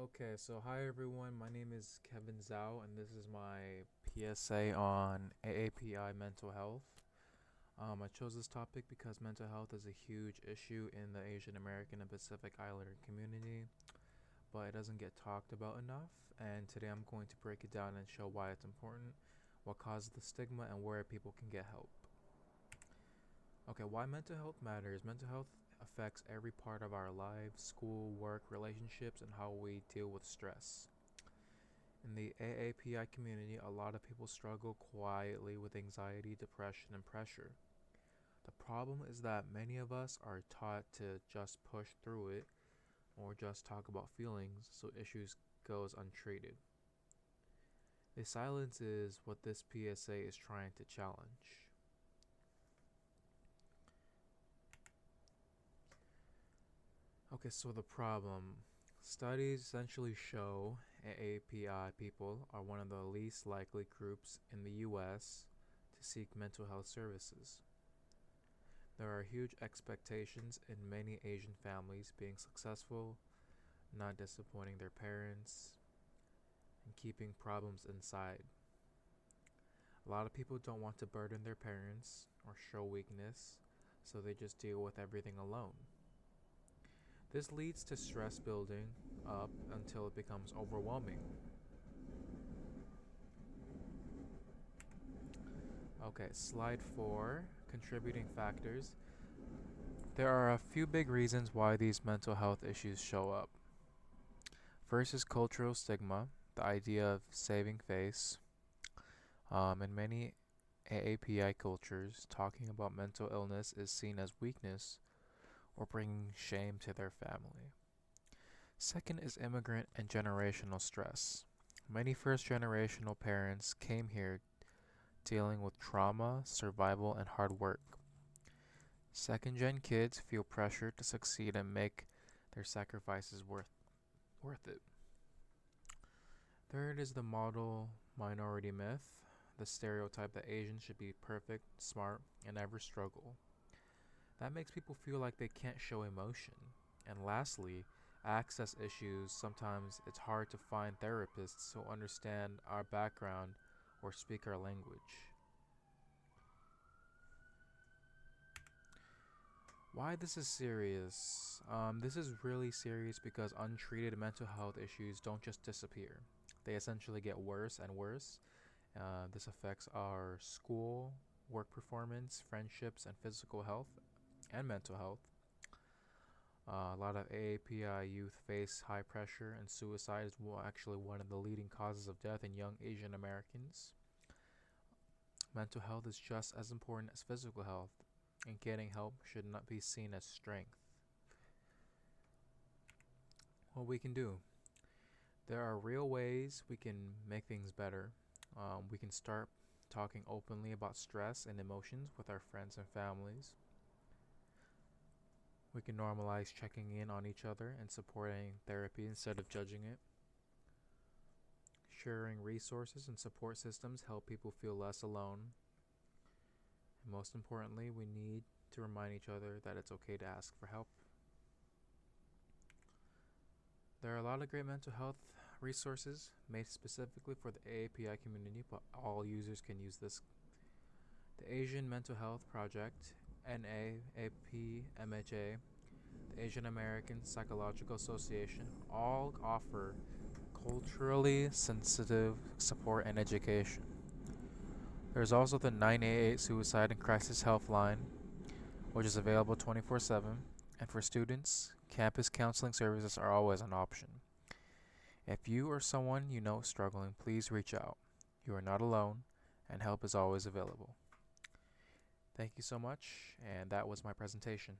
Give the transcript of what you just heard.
Okay, so hi everyone. My name is Kevin Zhao, and this is my PSA on AAPI mental health. I chose this topic because mental health is a huge issue in the Asian American and Pacific Islander community, but it doesn't get talked about enough. And today I'm going to break it down and show why it's important, what causes the stigma, and where people can get help. Okay, why mental health matters. Mental health affects every part of our lives: school, work, relationships, and how we deal with stress. In the AAPI community, a lot of people struggle quietly with anxiety, depression, and pressure. The problem is that many of us are taught to just push through it or just talk about feelings so issues goes untreated. The silence is what this PSA is trying to challenge. Okay, so the problem. Studies essentially show AAPI people are one of the least likely groups in the US to seek mental health services. There are huge expectations in many Asian families being successful, not disappointing their parents, and keeping problems inside. A lot of people don't want to burden their parents or show weakness, so they just deal with everything alone. This leads to stress building up until it becomes overwhelming. Okay, slide 4, contributing factors. There are a few big reasons why these mental health issues show up. First is cultural stigma, the idea of saving face. In many AAPI cultures, talking about mental illness is seen as weakness or bringing shame to their family. Second is immigrant and generational stress. Many first generational parents came here dealing with trauma, survival, and hard work. Second gen kids feel pressure to succeed and make their sacrifices worth it. Third is the model minority myth, the stereotype that Asians should be perfect, smart, and never struggle. That makes people feel like they can't show emotion. And lastly, access issues. Sometimes it's hard to find therapists who understand our background or speak our language. Why this is serious? This is really serious because untreated mental health issues don't just disappear. They essentially get worse and worse. This affects our school, work performance, friendships, and physical health and mental health. A lot of AAPI youth face high pressure, and suicide is actually one of the leading causes of death in young Asian Americans. Mental health is just as important as physical health, and getting help should not be seen as strength. What we can do. There are real ways we can make things better. We can start talking openly about stress and emotions with our friends and families. We can normalize checking in on each other and supporting therapy instead of judging it. Sharing resources and support systems help people feel less alone. And most importantly, we need to remind each other that it's okay to ask for help. There are a lot of great mental health resources made specifically for the AAPI community, but all users can use this. The Asian Mental Health Project, NAAPMHA, the Asian American Psychological Association, all offer culturally sensitive support and education. There's also the 988 Suicide and Crisis Helpline, which is available 24/7, and for students, campus counseling services are always an option. If you or someone you know is struggling, please reach out. You are not alone, and help is always available. Thank you so much, and that was my presentation.